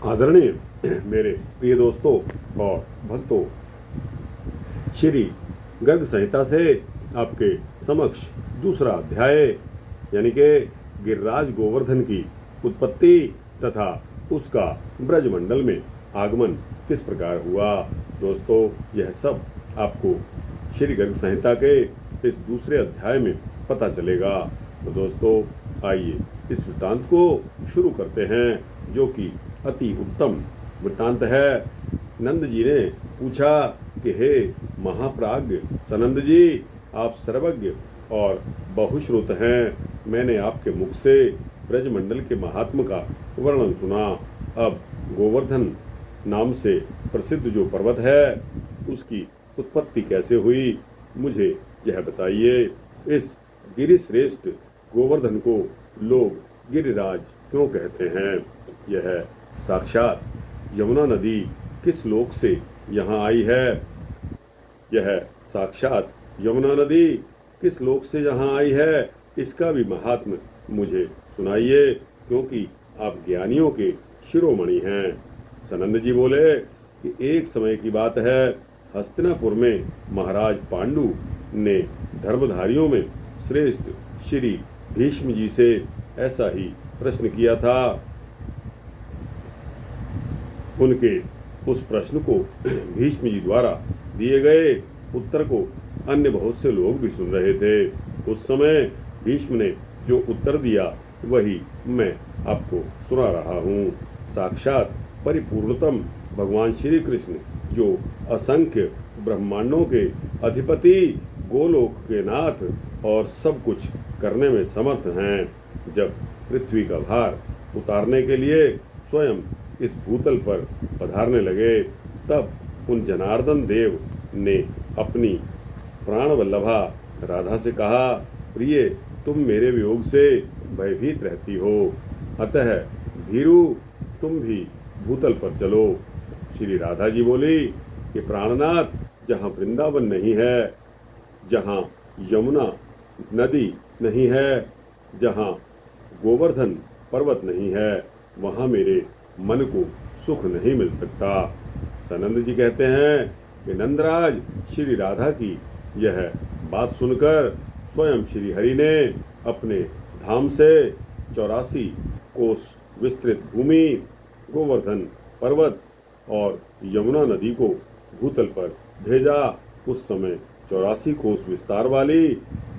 आदरणीय मेरे प्रिय दोस्तों और भक्तों, श्री गर्ग संहिता से आपके समक्ष दूसरा अध्याय यानी कि गिरिराज गोवर्धन की उत्पत्ति तथा उसका ब्रजमंडल में आगमन किस प्रकार हुआ। दोस्तों, यह सब आपको श्री गर्ग संहिता के इस दूसरे अध्याय में पता चलेगा। तो दोस्तों, आइए इस वृत्तांत को शुरू करते हैं, जो कि अति उत्तम वृत्तांत है। नंद जी ने पूछा कि हे महाप्राज्ञ सनंद जी, आप सर्वज्ञ और बहुश्रुत हैं। मैंने आपके मुख से ब्रजमंडल के महात्म का वर्णन सुना। अब गोवर्धन नाम से प्रसिद्ध जो पर्वत है, उसकी उत्पत्ति कैसे हुई, मुझे यह बताइए। इस गिरिश्रेष्ठ गोवर्धन को लोग गिरिराज क्यों कहते हैं? यह साक्षात यमुना नदी किस लोक से यहाँ आई है? यह साक्षात यमुना नदी किस लोक से यहाँ आई है, इसका भी महात्म मुझे सुनाइए, क्योंकि आप ज्ञानियों के शिरोमणि हैं। सनंद जी बोले कि एक समय की बात है, हस्तिनापुर में महाराज पांडु ने धर्मधारियों में श्रेष्ठ श्री भीष्म जी से ऐसा ही प्रश्न किया था। उनके उस प्रश्न को भीष्म जी द्वारा दिए गए उत्तर को अन्य बहुत से लोग भी सुन रहे थे। उस समय भीष्म ने जो उत्तर दिया वही मैं आपको सुना रहा हूँ। साक्षात परिपूर्णतम भगवान श्री कृष्ण, जो असंख्य ब्रह्मांडों के अधिपति, गोलोक के नाथ और सब कुछ करने में समर्थ हैं, जब पृथ्वी का भार उतारने के लिए स्वयं इस भूतल पर पधारने लगे, तब उन जनार्दन देव ने अपनी प्राणवल्लभा राधा से कहा, प्रिय, तुम मेरे वियोग से भयभीत रहती हो, अतः धीरू, तुम भी भूतल पर चलो। श्री राधा जी बोली कि प्राणनाथ, जहाँ वृंदावन नहीं है, जहाँ यमुना नदी नहीं है, जहाँ गोवर्धन पर्वत नहीं है, वहाँ मेरे मन को सुख नहीं मिल सकता। सनंद जी कहते हैं कि नंदराज, श्री राधा की यह बात सुनकर स्वयं श्री हरि ने अपने धाम से 84 कोस विस्तृत भूमि, गोवर्धन पर्वत और यमुना नदी को भूतल पर भेजा। उस समय 84 कोस विस्तार वाली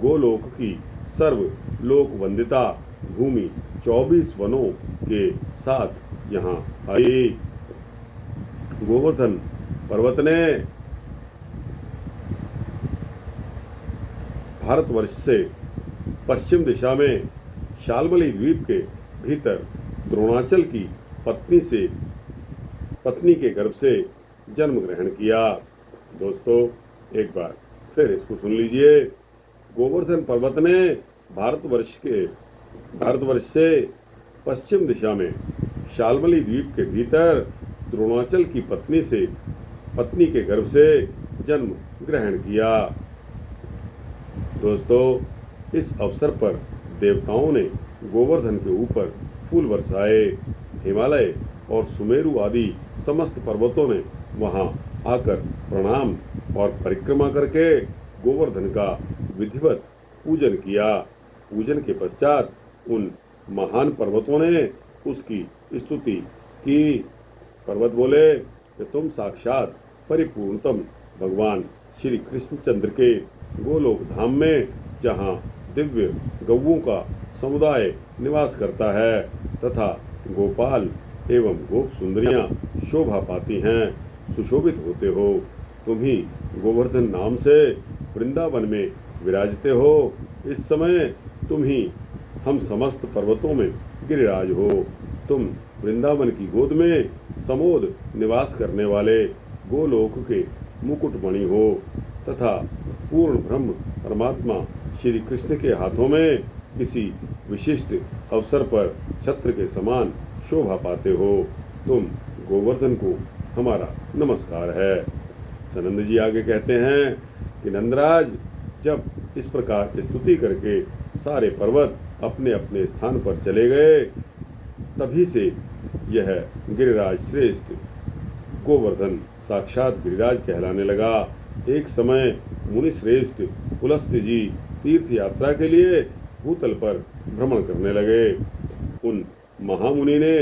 गोलोक की सर्व लोक वंदिता भूमि 24 वनों के साथ यहाँ आई। गोवर्धन पर्वत ने भारतवर्ष से पश्चिम दिशा में शाल्मली द्वीप के भीतर द्रोणाचल की पत्नी के गर्भ से जन्म ग्रहण किया। दोस्तों, एक बार फिर इसको सुन लीजिए। गोवर्धन पर्वत ने भारतवर्ष से पश्चिम दिशा में शाल्मली द्वीप के भीतर द्रोणाचल की पत्नी के गर्भ से जन्म ग्रहण किया। दोस्तों, इस अवसर पर देवताओं ने गोवर्धन के ऊपर फूल बरसाए। हिमालय और सुमेरु आदि समस्त पर्वतों ने वहां आकर प्रणाम और परिक्रमा करके गोवर्धन का विधिवत पूजन किया। पूजन के पश्चात उन महान पर्वतों ने उसकी स्तुति की। पर्वत बोले कि तुम साक्षात परिपूर्णतम भगवान श्री कृष्णचंद्र के गोलोक धाम में, जहाँ दिव्य गौओं का समुदाय निवास करता है तथा गोपाल एवं गोप सुंदरियाँ शोभा पाती हैं, सुशोभित होते हो, तुम ही गोवर्धन नाम से वृंदावन में विराजते हो। इस समय तुम ही हम समस्त पर्वतों में गिरिराज हो। तुम वृंदावन की गोद में समोद निवास करने वाले गोलोक के मुकुटमणि हो तथा पूर्ण ब्रह्म परमात्मा श्री कृष्ण के हाथों में किसी विशिष्ट अवसर पर छत्र के समान शोभा पाते हो। तुम गोवर्धन को हमारा नमस्कार है। सनंद जी आगे कहते हैं कि नंदराज, जब इस प्रकार स्तुति करके सारे पर्वत अपने अपने स्थान पर चले गए, तभी से यह गिरिराज श्रेष्ठ गोवर्धन साक्षात गिरिराज कहलाने लगा। एक समय मुनि श्रेष्ठ पुलस्त जी तीर्थ यात्रा के लिए भूतल पर भ्रमण करने लगे। उन महामुनि ने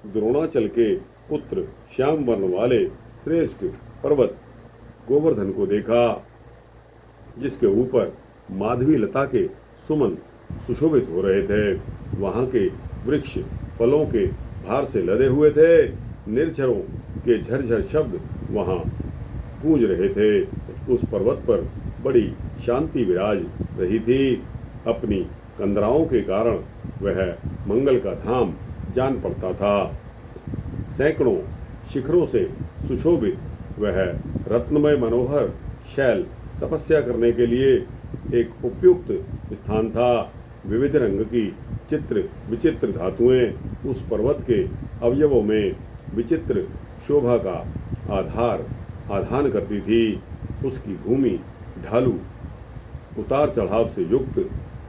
द्रोणाचल के पुत्र श्याम वर्ण वाले श्रेष्ठ पर्वत गोवर्धन को देखा, जिसके ऊपर माधवी लता के सुमन सुशोभित हो रहे थे। वहां के वृक्ष फलों के भार से लदे हुए थे। निर्झरों के झरझर शब्द वहां गूंज रहे थे। उस पर्वत पर बड़ी शांति विराज रही थी। अपनी कंदराओं के कारण वह मंगल का धाम जान पड़ता था। सैकड़ों शिखरों से सुशोभित वह रत्नमय मनोहर शैल तपस्या करने के लिए एक उपयुक्त स्थान था। विविध रंग की चित्र विचित्र धातुएं उस पर्वत के अवयवों में विचित्र शोभा का आधान करती थी। उसकी भूमि ढालू उतार चढ़ाव से युक्त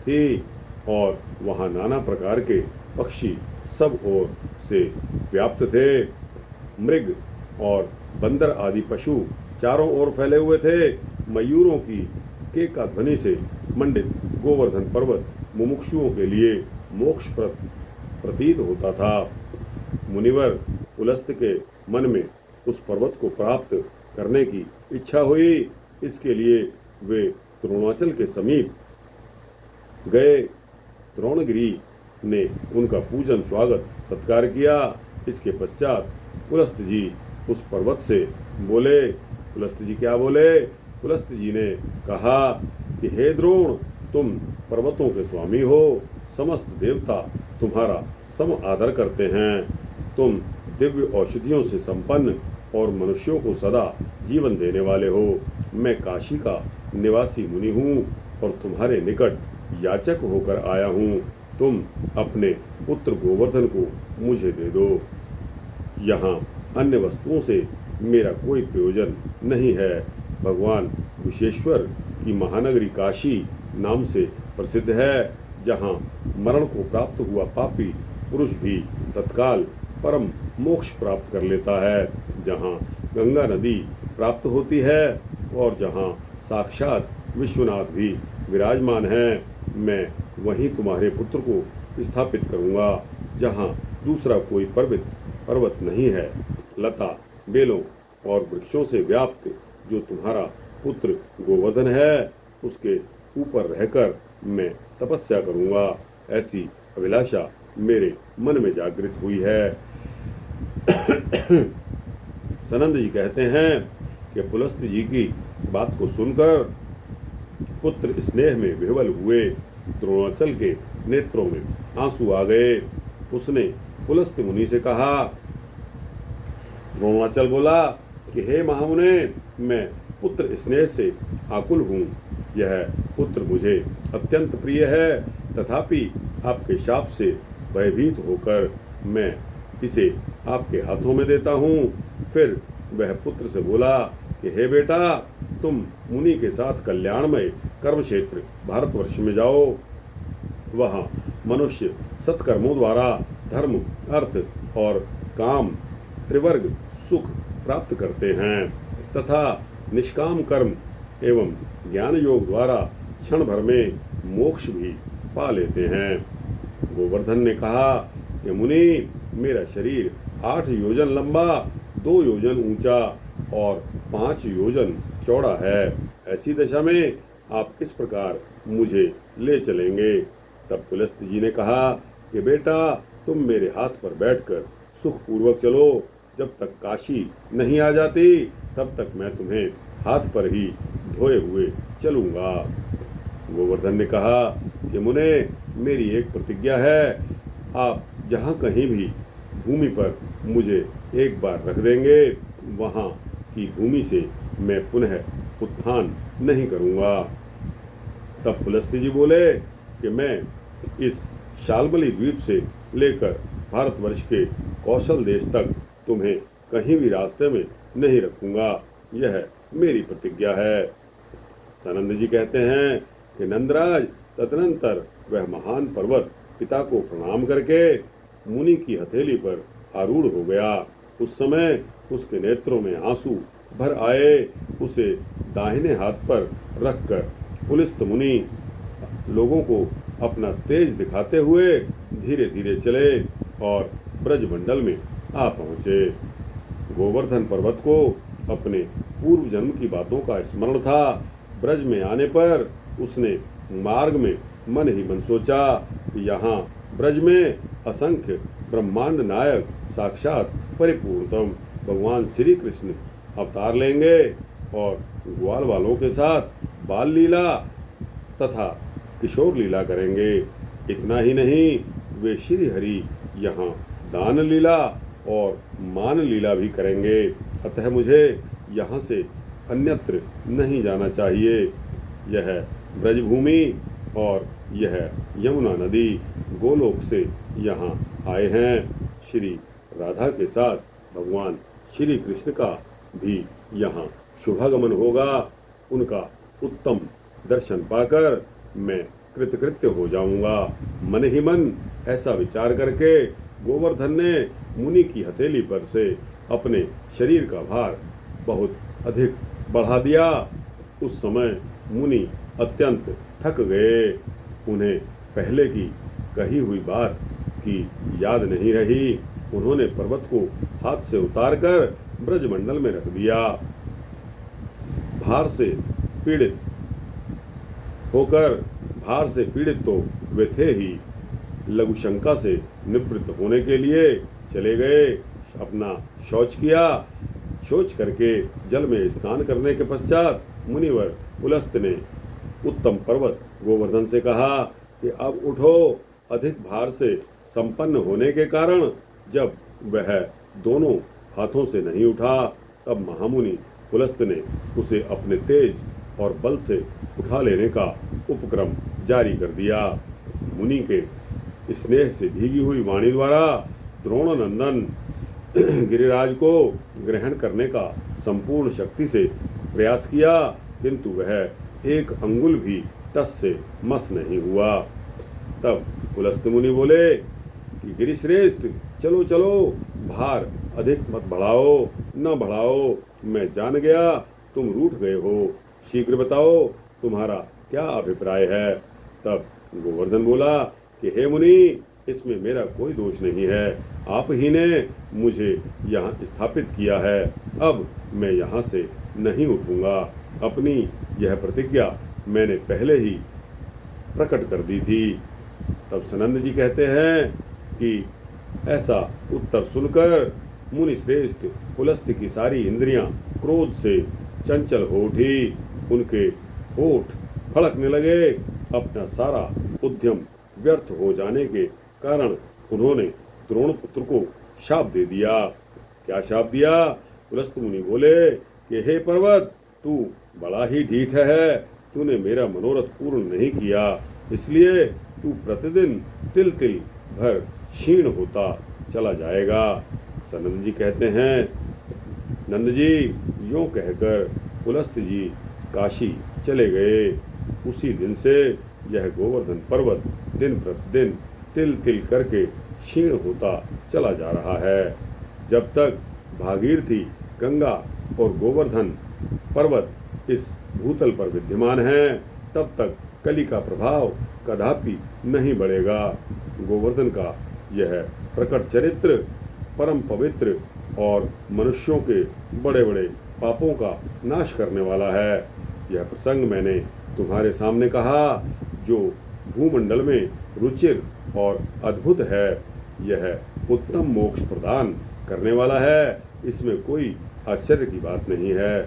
थी और वहां नाना प्रकार के पक्षी सब ओर से व्याप्त थे। मृग और बंदर आदि पशु चारों ओर फैले हुए थे। मयूरों की केका ध्वनि से मंडित गोवर्धन पर्वत मुमुक्षुओं के लिए मोक्षप्रद प्रतीत होता था। मुनिवर पुलस्त के मन में उस पर्वत को प्राप्त करने की इच्छा हुई। इसके लिए वे द्रोणाचल के समीप गए। द्रोणगिरी ने उनका पूजन स्वागत सत्कार किया। इसके पश्चात पुलस्त जी उस पर्वत से बोले। पुलस्त जी क्या बोले? पुलस्त जी ने कहा कि हे द्रोण, तुम पर्वतों के स्वामी हो। समस्त देवता तुम्हारा सम आदर करते हैं। तुम दिव्य औषधियों से संपन्न और मनुष्यों को सदा जीवन देने वाले हो। मैं काशी का निवासी मुनि हूँ और तुम्हारे निकट याचक होकर आया हूँ। तुम अपने पुत्र गोवर्धन को मुझे दे दो। यहाँ अन्य वस्तुओं से मेरा कोई प्रयोजन नहीं है। भगवान विश्वेश्वर की महानगरी काशी नाम से प्रसिद्ध है, जहाँ मरण को प्राप्त हुआ पापी पुरुष भी तत्काल परम मोक्ष प्राप्त कर लेता है, जहाँ गंगा नदी प्राप्त होती है और जहाँ साक्षात विश्वनाथ भी विराजमान है। मैं वहीं तुम्हारे पुत्र को स्थापित करूँगा, जहाँ दूसरा कोई पर्वत नहीं है। लता बेलों और वृक्षों से व्याप्त जो तुम्हारा पुत्र गोवर्धन है, उसके ऊपर रहकर मैं तपस्या करूँगा। ऐसी अभिलाषा मेरे मन में जागृत हुई है। सनंद जी कहते हैं कि पुलस्त जी की बात को सुनकर पुत्र स्नेह में विह्वल हुए द्रोणाचल के नेत्रों में आंसू आ गए। उसने पुलस्त मुनि से कहा। द्रोणाचल बोला कि हे महामुने, मैं पुत्र स्नेह से आकुल हूँ। यह पुत्र मुझे अत्यंत प्रिय है, तथापि आपके शाप से भयभीत होकर मैं इसे आपके हाथों में देता हूँ। फिर वह पुत्र से बोला कि हे बेटा, तुम मुनि के साथ कल्याणमय कर्म क्षेत्र भारतवर्ष में जाओ। वहाँ मनुष्य सत्कर्मों द्वारा धर्म, अर्थ और काम त्रिवर्ग सुख प्राप्त करते हैं तथा निष्काम कर्म एवं ज्ञान योग द्वारा क्षण भर में मोक्ष भी पा लेते हैं। गोवर्धन ने कहा कि मुनि, मेरा शरीर 8 योजन लंबा, 2 योजन ऊंचा और 5 योजन चौड़ा है। ऐसी दशा में आप किस प्रकार मुझे ले चलेंगे? तब पुलस्त जी ने कहा कि बेटा, तुम मेरे हाथ पर बैठकर सुखपूर्वक चलो। जब तक काशी नहीं आ जाती, तब तक मैं तुम्हें हाथ पर ही ढोए हुए चलूंगा। गोवर्धन ने कहा कि मुने, मेरी एक प्रतिज्ञा है। आप जहाँ कहीं भी भूमि पर मुझे एक बार रख देंगे, वहाँ की भूमि से मैं पुनः उत्थान नहीं करूँगा। तब पुलस्त जी बोले कि मैं इस शाल्मली द्वीप से लेकर भारतवर्ष के कौशल देश तक तुम्हें कहीं भी रास्ते में नहीं रखूँगा। यह मेरी प्रतिज्ञा है। सनंद जी कहते हैं कि नंदराज, तदनंतर वह महान पर्वत पिता को प्रणाम करके मुनि की हथेली पर आरूढ़ हो गया। उस समय उसके नेत्रों में आंसू भर आए। उसे दाहिने हाथ पर रखकर पुलस्त मुनि लोगों को अपना तेज दिखाते हुए धीरे धीरे चले और ब्रजमंडल में आ पहुंचे। गोवर्धन पर्वत को अपने पूर्व जन्म की बातों का स्मरण था। ब्रज में आने पर उसने मार्ग में मन ही मन सोचा कि यहाँ ब्रज में असंख्य ब्रह्मांड नायक साक्षात परिपूर्णतम भगवान श्री कृष्ण अवतार लेंगे और ग्वाल वालों के साथ बाल लीला तथा किशोर लीला करेंगे। इतना ही नहीं, वे श्री हरि यहाँ दान लीला और मान लीला भी करेंगे। अतः मुझे यहाँ से अन्यत्र नहीं जाना चाहिए। यह ब्रजभूमि और यह यमुना नदी गोलोक से यहाँ आए हैं। श्री राधा के साथ भगवान श्री कृष्ण का भी यहाँ शुभागमन होगा। उनका उत्तम दर्शन पाकर मैं कृतकृत्य हो जाऊंगा। मन ही मन ऐसा विचार करके गोवर्धन ने मुनि की हथेली पर से अपने शरीर का भार बहुत अधिक बढ़ा दिया। उस समय मुनि अत्यंत थक गए। उन्हें पहले की कही हुई बात की याद नहीं रही। उन्होंने पर्वत को हाथ से उतारकर ब्रजमंडल में रख दिया। भार से पीड़ित तो वे थे ही, लघु शंका से निवृत्त होने के लिए चले गए। अपना शौच किया। शौच करके जल में स्नान करने के पश्चात मुनिवर पुलस्त ने उत्तम पर्वत गोवर्धन से कहा कि अब उठो। अधिक भार से संपन्न होने के कारण जब वह दोनों हाथों से नहीं उठा, तब महामुनि पुलस्त ने उसे अपने तेज और बल से उठा लेने का उपक्रम जारी कर दिया। मुनि के स्नेह से भीगी हुई वाणी द्वारा द्रोणानंदन गिरिराज को ग्रहण करने का संपूर्ण शक्ति से प्रयास किया, किंतु वह एक अंगुल भी टस से मस नहीं हुआ। तब पुलस्त मुनि बोले कि गिरिश्रेष्ठ, चलो चलो, भार अधिक मत बढ़ाओ, न बढ़ाओ। मैं जान गया तुम रूठ गए हो। शीघ्र बताओ तुम्हारा क्या अभिप्राय है। तब गोवर्धन बोला कि हे मुनि, इसमें मेरा कोई दोष नहीं है। आप ही ने मुझे यहाँ स्थापित किया है। अब मैं यहाँ से नहीं उठूंगा। अपनी यह प्रतिज्ञा मैंने पहले ही प्रकट कर दी थी। तब सनंद जी कहते हैं कि ऐसा उत्तर सुनकर मुनि श्रेष्ठ पुलस्त की सारी इंद्रियां क्रोध से चंचल हो उठी। उनके होठ फड़कने लगे। अपना सारा उद्यम व्यर्थ हो जाने के कारण उन्होंने द्रोणपुत्र को शाप दे दिया। क्या शाप दिया? पुलस्त मुनि बोले कि हे पर्वत, तू बड़ा ही ढीठ है। तूने मेरा मनोरथ पूर्ण नहीं किया, इसलिए तू प्रतिदिन तिल तिल भर क्षीण होता चला जाएगा। सनंद जी कहते हैं, नंद जी यूं कहकर पुलस्त जी काशी चले गए। उसी दिन से यह गोवर्धन पर्वत दिन प्रतिदिन तिल तिल करके क्षीण होता चला जा रहा है। जब तक भागीरथी, गंगा और गोवर्धन पर्वत इस भूतल पर विद्यमान हैं, तब तक कली का प्रभाव कदापि नहीं बढ़ेगा। गोवर्धन का यह प्रकट चरित्र परम पवित्र और मनुष्यों के बड़े बड़े पापों का नाश करने वाला है। यह प्रसंग मैंने तुम्हारे सामने कहा, जो भूमंडल में रुचिर और अद्भुत है। यह उत्तम मोक्ष प्रदान करने वाला है। इसमें कोई आश्चर्य की बात नहीं है।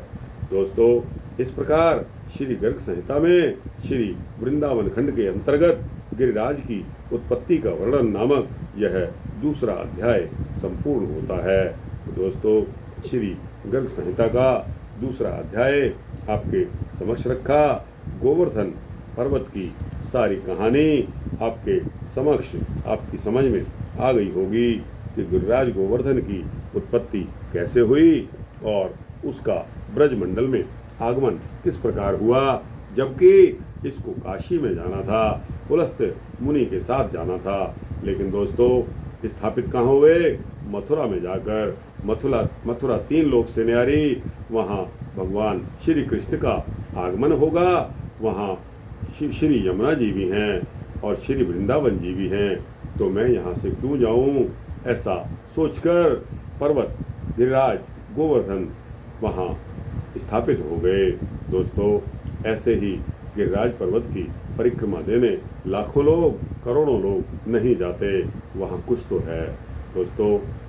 दोस्तों, इस प्रकार श्री गर्ग संहिता में श्री वृंदावन खंड के अंतर्गत गिरिराज की उत्पत्ति का वर्णन नामक यह दूसरा अध्याय संपूर्ण होता है। दोस्तों, श्री गर्ग संहिता का दूसरा अध्याय आपके समक्ष रखा। गोवर्धन पर्वत की सारी कहानी आपके समक्ष, आपकी समझ में आ गई होगी कि गिरिराज गोवर्धन की उत्पत्ति कैसे हुई और उसका ब्रजमंडल में आगमन किस प्रकार हुआ, जबकि इसको काशी में जाना था, पुलस्त मुनि के साथ जाना था। लेकिन दोस्तों, स्थापित कहाँ हुए? मथुरा में जाकर। मथुरा 3 लोक से न्यारी, वहाँ भगवान श्री कृष्ण का आगमन होगा। वहाँ श्री यमुना जी भी हैं और श्री वृंदावन जी भी हैं। तो मैं यहाँ से क्यों जाऊँ, ऐसा सोचकर पर्वत गिरिराज गोवर्धन वहाँ स्थापित हो गए। दोस्तों, ऐसे ही गिरिराज पर्वत की परिक्रमा देने लाखों लोग, करोड़ों लोग नहीं जाते, वहाँ कुछ तो है। दोस्तों,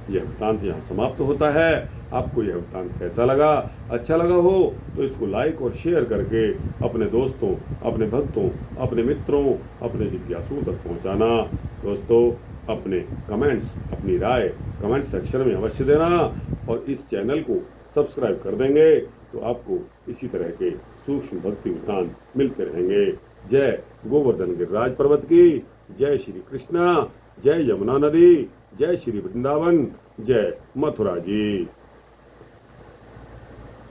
यह वृत्तांत यहाँ समाप्त होता है। आपको यह वृत्तांत कैसा लगा? अच्छा लगा हो तो इसको लाइक और शेयर करके अपने दोस्तों, अपने भक्तों, अपने मित्रों, अपने जिज्ञासुओं तक पहुँचाना। दोस्तों, अपने कमेंट्स, अपनी राय कमेंट सेक्शन में अवश्य देना और इस चैनल को सब्सक्राइब कर देंगे तो आपको इसी तरह के सूक्ष्म भक्ति वृत्तांत मिलते रहेंगे। जय गोवर्धन गिरिराज पर्वत की, जय श्री कृष्णा, जय यमुना नदी, जय श्री वृंदावन, जय मथुरा जी।